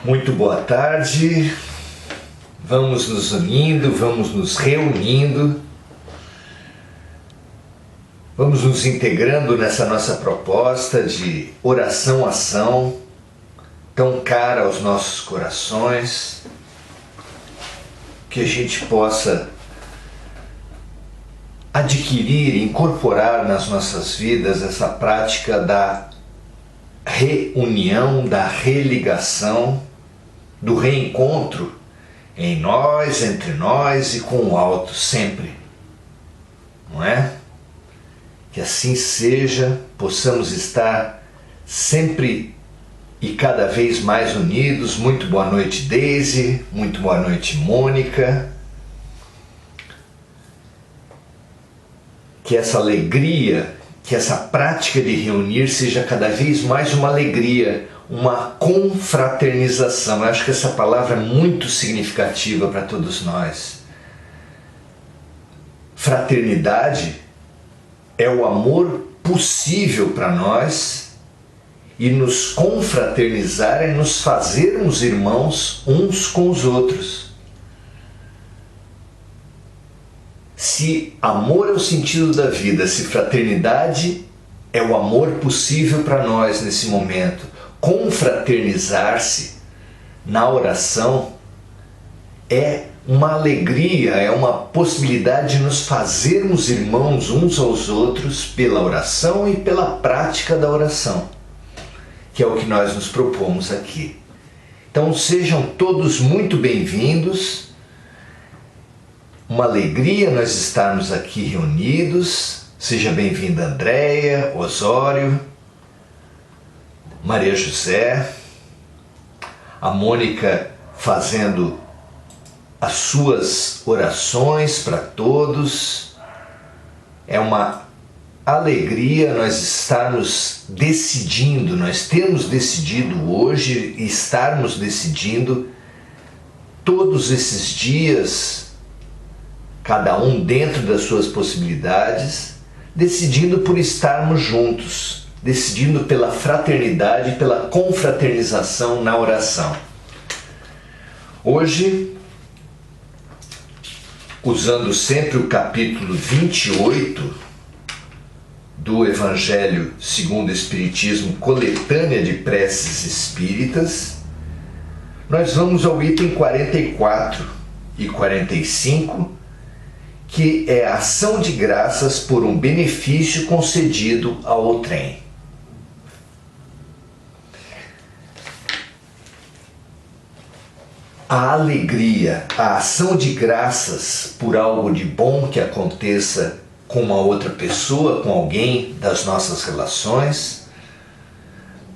Muito boa tarde, vamos nos unindo, vamos nos reunindo, vamos nos integrando nessa nossa proposta de oração-ação, tão cara aos nossos corações, que a gente possa adquirir, incorporar nas nossas vidas essa prática da reunião, da religação, do reencontro em nós, entre nós e com o alto sempre, não é? Que assim seja, possamos estar sempre e cada vez mais unidos. Muito boa noite, Deise, muito boa noite, Mônica. Que essa alegria, que essa prática de reunir seja cada vez mais uma alegria, uma confraternização. Eu acho que essa palavra é muito significativa para todos nós. Fraternidade é o amor possível para nós, e nos confraternizar é nos fazermos irmãos uns com os outros. Se amor é o sentido da vida, se fraternidade é o amor possível para nós nesse momento, confraternizar-se na oração é uma alegria, é uma possibilidade de nos fazermos irmãos uns aos outros pela oração e pela prática da oração, que é o que nós nos propomos aqui. Então sejam todos muito bem-vindos. Uma alegria nós estarmos aqui reunidos. Seja bem-vinda Andréia, Osório, Maria José, a Mônica fazendo as suas orações para todos. É uma alegria nós estarmos decidindo, nós temos decidido hoje e estarmos decidindo todos esses dias, cada um dentro das suas possibilidades, decidindo por estarmos juntos, decidindo pela fraternidade, pela confraternização na oração. Hoje, usando sempre o capítulo 28 do Evangelho segundo o Espiritismo, coletânea de preces espíritas, nós vamos ao item 44 e 45, que é a ação de graças por um benefício concedido ao outrem. A alegria, a ação de graças por algo de bom que aconteça com uma outra pessoa, com alguém das nossas relações,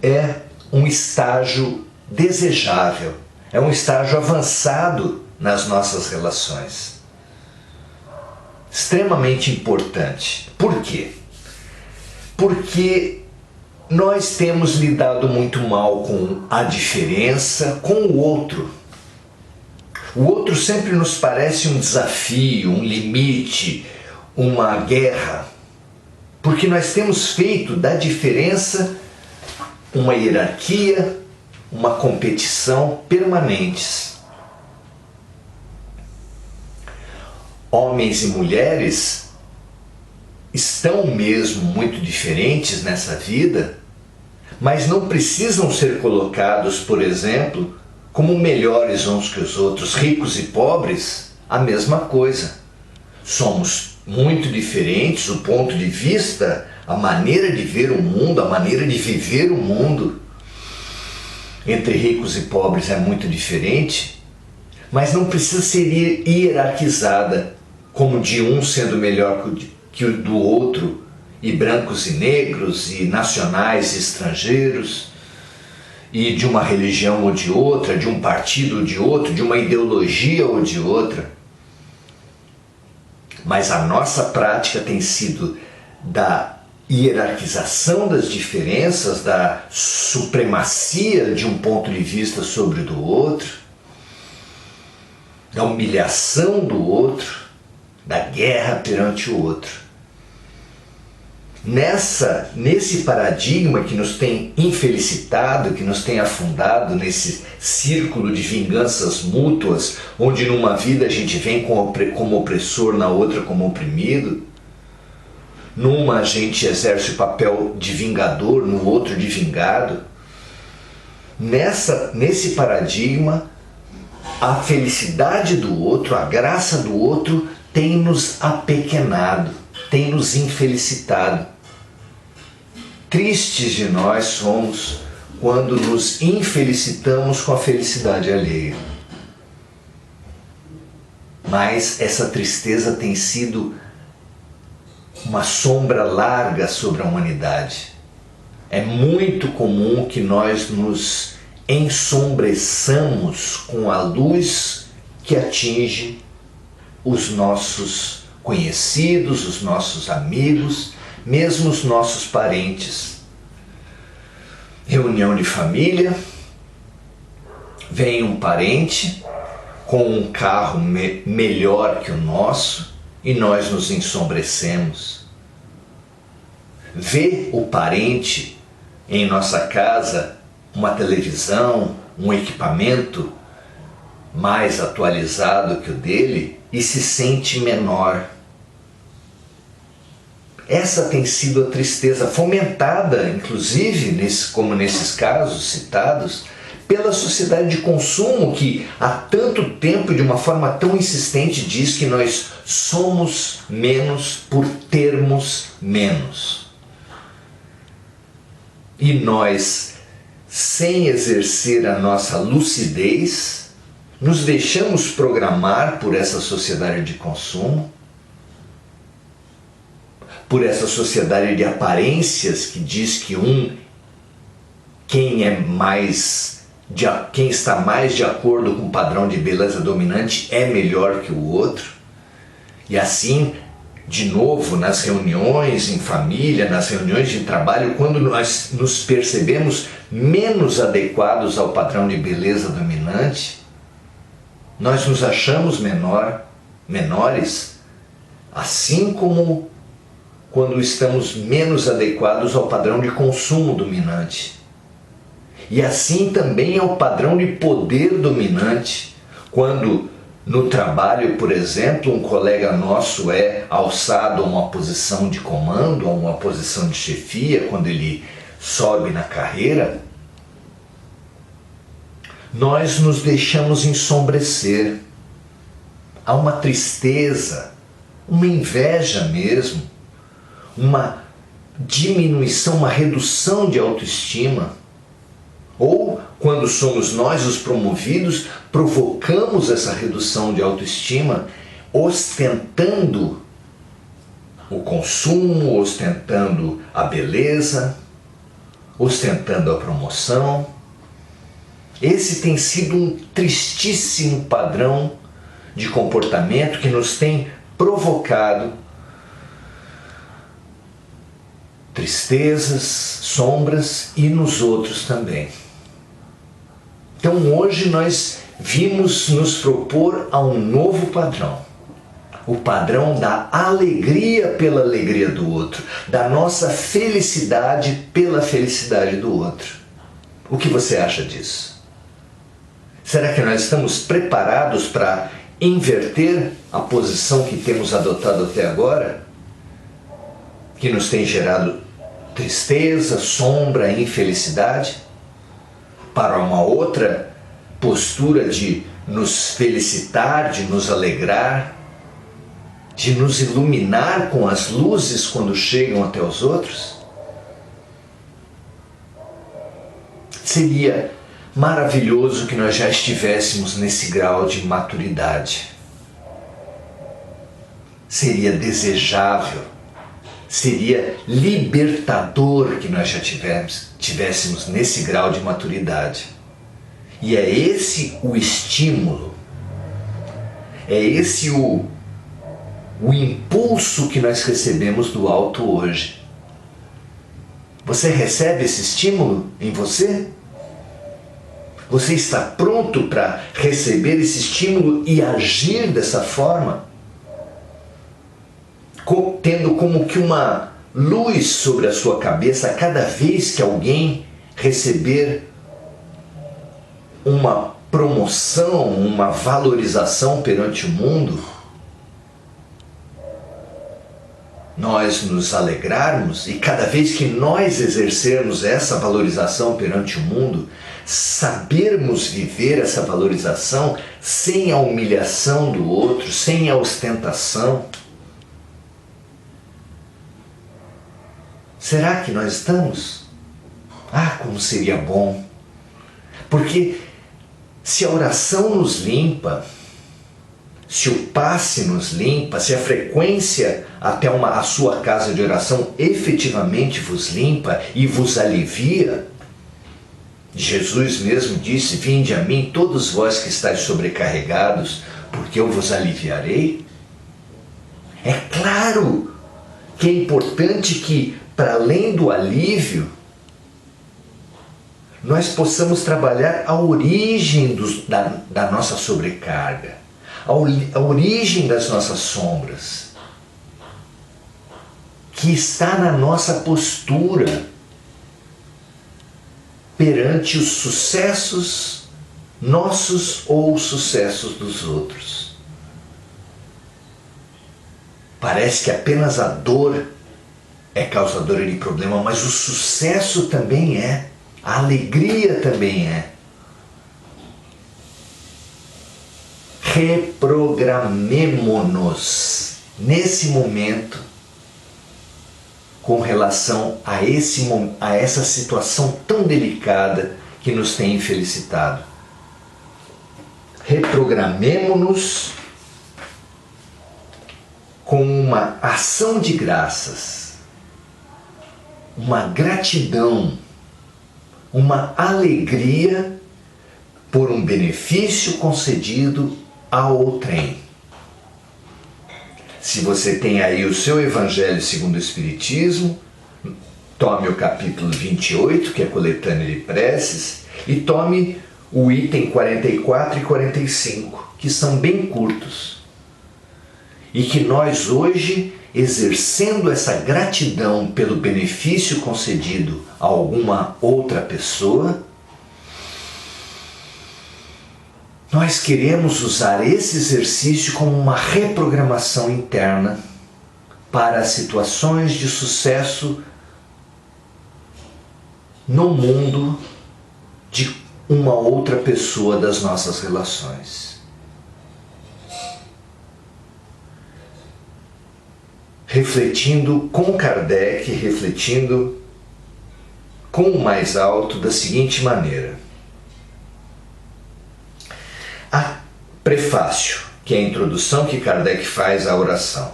é um estágio desejável, é um estágio avançado nas nossas relações. Extremamente importante. Por quê? Porque nós temos lidado muito mal com a diferença, com o outro. O outro sempre nos parece um desafio, um limite, uma guerra, porque nós temos feito da diferença uma hierarquia, uma competição permanentes. Homens e mulheres estão mesmo muito diferentes nessa vida, mas não precisam ser colocados, por exemplo, como melhores uns que os outros. Ricos e pobres, a mesma coisa. Somos muito diferentes, o ponto de vista, a maneira de ver o mundo, a maneira de viver o mundo entre ricos e pobres é muito diferente, mas não precisa ser hierarquizada, como de um sendo melhor que o do outro, e brancos e negros, e nacionais e estrangeiros, e de uma religião ou de outra, de um partido ou de outro, de uma ideologia ou de outra. Mas a nossa prática tem sido da hierarquização das diferenças, da supremacia de um ponto de vista sobre o do outro, da humilhação do outro, da guerra perante o outro. nesse paradigma que nos tem infelicitado, que nos tem afundado nesse círculo de vinganças mútuas, onde numa vida a gente vem como opressor, na outra como oprimido, numa a gente exerce o papel de vingador, no outro de vingado. Nesse paradigma, a felicidade do outro, a graça do outro tem nos apequenado, tem nos infelicitado. Tristes de nós somos quando nos infelicitamos com a felicidade alheia. Mas essa tristeza tem sido uma sombra larga sobre a humanidade. É muito comum que nós nos ensombreçamos com a luz que atinge os nossos conhecidos, os nossos amigos, mesmo os nossos parentes. Reunião de família, vem um parente com um carro melhor que o nosso e nós nos ensombrecemos. Vê o parente em nossa casa uma televisão, um equipamento mais atualizado que o dele e se sente menor. Essa tem sido a tristeza fomentada, inclusive, como nesses casos citados, pela sociedade de consumo que há tanto tempo, de uma forma tão insistente, diz que nós somos menos por termos menos. E nós, sem exercer a nossa lucidez, nos deixamos programar por essa sociedade de consumo, por essa sociedade de aparências que diz que quem está mais de acordo com o padrão de beleza dominante é melhor que o outro. E assim, de novo, nas reuniões em família, nas reuniões de trabalho, quando nós nos percebemos menos adequados ao padrão de beleza dominante, nós nos achamos menores, assim como quando estamos menos adequados ao padrão de consumo dominante. E assim também ao padrão de poder dominante, quando no trabalho, por exemplo, um colega nosso é alçado a uma posição de comando, a uma posição de chefia, quando ele sobe na carreira, nós nos deixamos ensombrecer. Há uma tristeza, uma inveja mesmo, uma diminuição, uma redução de autoestima. Ou, quando somos nós os promovidos, provocamos essa redução de autoestima ostentando o consumo, ostentando a beleza, ostentando a promoção. Esse tem sido um tristíssimo padrão de comportamento que nos tem provocado tristezas, sombras e nos outros também. Então hoje nós vimos nos propor a um novo padrão. O padrão da alegria pela alegria do outro, da nossa felicidade pela felicidade do outro. O que você acha disso? Será que nós estamos preparados para inverter a posição que temos adotado até agora? Que nos tem gerado tristeza, sombra, infelicidade, para uma outra postura de nos felicitar, de nos alegrar, de nos iluminar com as luzes quando chegam até os outros? Seria maravilhoso que nós já estivéssemos nesse grau de maturidade. Seria desejável, seria libertador que nós já tivéssemos nesse grau de maturidade. E é esse o estímulo, é esse o impulso que nós recebemos do alto hoje. Você recebe esse estímulo em você? Você está pronto para receber esse estímulo e agir dessa forma? Tendo como que uma luz sobre a sua cabeça a cada vez que alguém receber uma promoção, uma valorização perante o mundo, nós nos alegrarmos, e cada vez que nós exercermos essa valorização perante o mundo, sabermos viver essa valorização sem a humilhação do outro, sem a ostentação. Será que nós estamos? Ah, como seria bom! Porque se a oração nos limpa, se o passe nos limpa, se a frequência até a sua casa de oração efetivamente vos limpa e vos alivia, Jesus mesmo disse: vinde a mim todos vós que estáis sobrecarregados, porque eu vos aliviarei. É claro que é importante que, para além do alívio, nós possamos trabalhar a origem da nossa sobrecarga, a origem das nossas sombras, que está na nossa postura perante os sucessos nossos ou os sucessos dos outros. Parece que apenas a dor é causadora de problema, mas o sucesso também é, a alegria também é. Reprogramemo-nos nesse momento com relação a essa situação tão delicada que nos tem infelicitado. Reprogramemo-nos com uma ação de graças, uma gratidão, uma alegria por um benefício concedido a outrem. Se você tem aí o seu Evangelho segundo o Espiritismo, tome o capítulo 28, que é a coletânea de preces, e tome o item 44 e 45, que são bem curtos. E que nós hoje, exercendo essa gratidão pelo benefício concedido a alguma outra pessoa, nós queremos usar esse exercício como uma reprogramação interna para as situações de sucesso no mundo de uma outra pessoa das nossas relações. Refletindo com Kardec, refletindo com o mais alto da seguinte maneira. Prefácio, que é a introdução que Kardec faz à oração.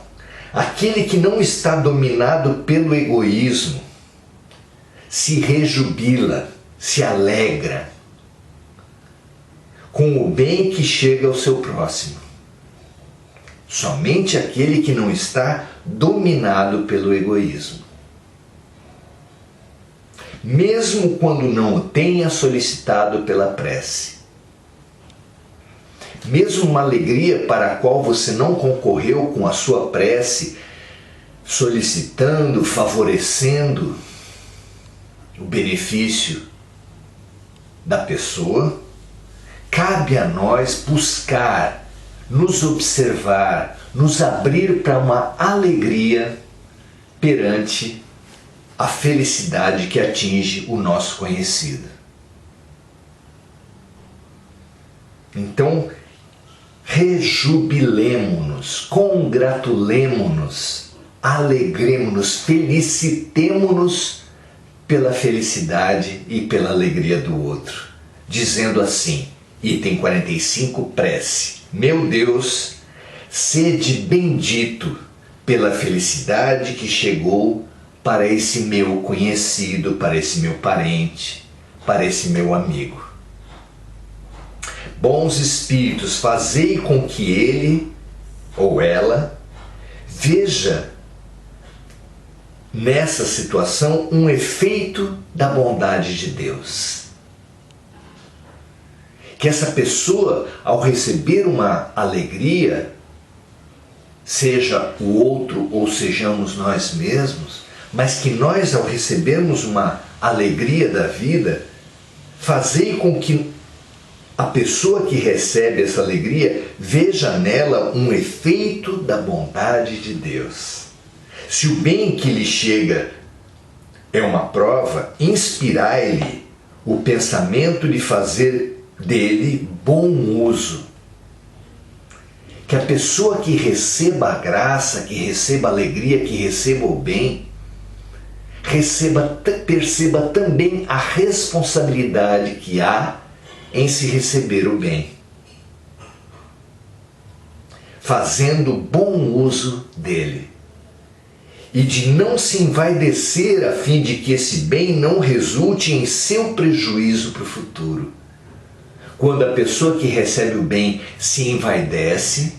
Aquele que não está dominado pelo egoísmo se rejubila, se alegra com o bem que chega ao seu próximo. Somente aquele que não está dominado pelo egoísmo, mesmo quando não o tenha solicitado pela prece, mesmo uma alegria para a qual você não concorreu com a sua prece, solicitando, favorecendo o benefício da pessoa, cabe a nós buscar, nos observar, nos abrir para uma alegria perante a felicidade que atinge o nosso conhecido. Então, rejubilemo-nos, congratulemo-nos, alegremo-nos, felicitemo-nos pela felicidade e pela alegria do outro. Dizendo assim, item 45, prece: meu Deus, sede bendito pela felicidade que chegou para esse meu conhecido, para esse meu parente, para esse meu amigo. Bons espíritos, fazei com que ele ou ela veja nessa situação um efeito da bondade de Deus. Que essa pessoa, ao receber uma alegria, seja o outro ou sejamos nós mesmos, mas que nós, ao recebermos uma alegria da vida, fazei com que a pessoa que recebe essa alegria veja nela um efeito da bondade de Deus. Se o bem que lhe chega é uma prova, inspirai-lhe o pensamento de fazer dele bom uso. Que a pessoa que receba a graça, que receba a alegria, que receba o bem, perceba também a responsabilidade que há em se receber o bem, fazendo bom uso dele, e de não se envaidecer a fim de que esse bem não resulte em seu prejuízo para o futuro. Quando a pessoa que recebe o bem se envaidece,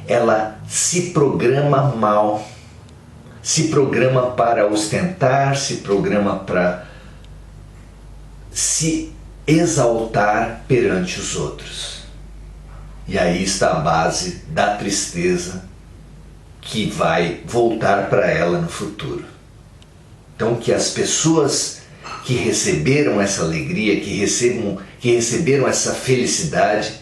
ela se programa mal, se programa para ostentar, se programa para se exaltar perante os outros. E aí está a base da tristeza que vai voltar para ela no futuro. Então, que as pessoas que receberam essa alegria, que receberam essa felicidade,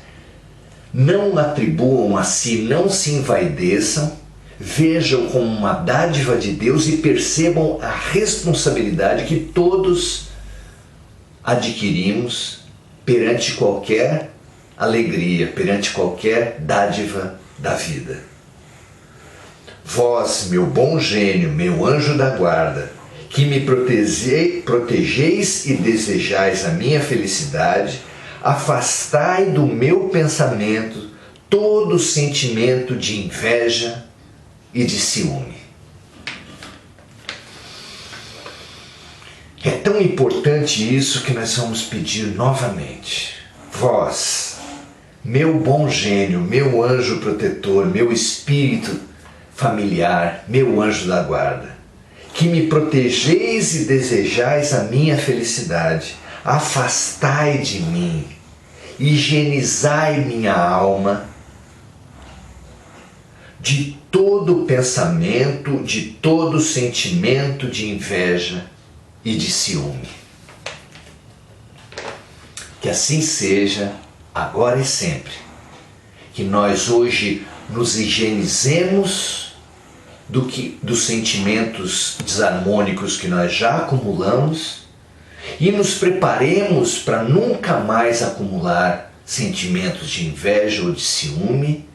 não atribuam a si, não se envaideçam, vejam como uma dádiva de Deus e percebam a responsabilidade que todos adquirimos perante qualquer alegria, perante qualquer dádiva da vida. Vós, meu bom gênio, meu anjo da guarda, que me protegeis e desejais a minha felicidade, afastai do meu pensamento todo sentimento de inveja e de ciúme. É tão importante isso que nós vamos pedir novamente. Vós, meu bom gênio, meu anjo protetor, meu espírito familiar, meu anjo da guarda, que me protegeis e desejais a minha felicidade, afastai de mim, higienizai minha alma de todo pensamento, de todo sentimento de inveja e de ciúme. Que assim seja, agora e sempre. Que nós hoje nos higienizemos dos sentimentos desarmônicos que nós já acumulamos e nos preparemos para nunca mais acumular sentimentos de inveja ou de ciúme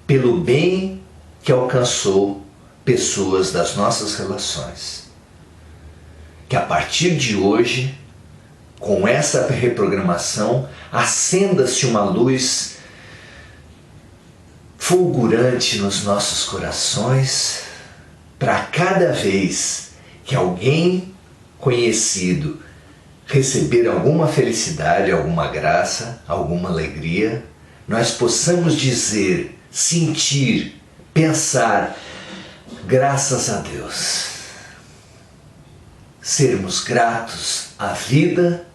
pelo bem que alcançou pessoas das nossas relações. Que a partir de hoje, com essa reprogramação, acenda-se uma luz fulgurante nos nossos corações, para cada vez que alguém conhecido receber alguma felicidade, alguma graça, alguma alegria, nós possamos dizer, sentir, pensar, graças a Deus. Sermos gratos à vida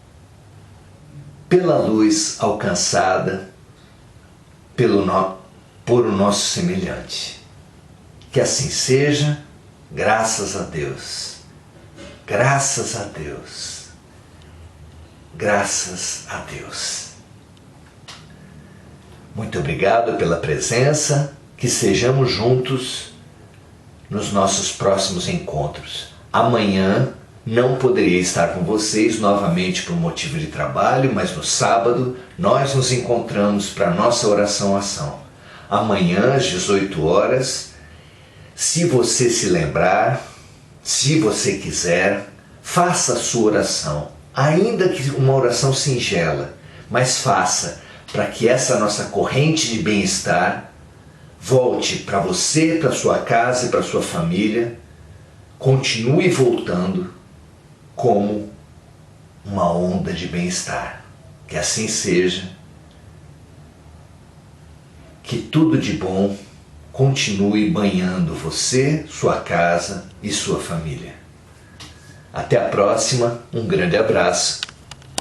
pela luz alcançada por o nosso semelhante. Que assim seja, graças a Deus, graças a Deus, graças a Deus. Muito obrigado pela presença, que sejamos juntos nos nossos próximos encontros. Amanhã não poderei estar com vocês novamente por motivo de trabalho, mas no sábado nós nos encontramos para a nossa oração-ação. Amanhã às 18 horas, se você se lembrar, se você quiser, faça a sua oração, ainda que uma oração singela, mas faça para que essa nossa corrente de bem-estar volte para você, para sua casa e para sua família, continue voltando como uma onda de bem-estar. Que assim seja, que tudo de bom continue banhando você, sua casa e sua família. Até a próxima, um grande abraço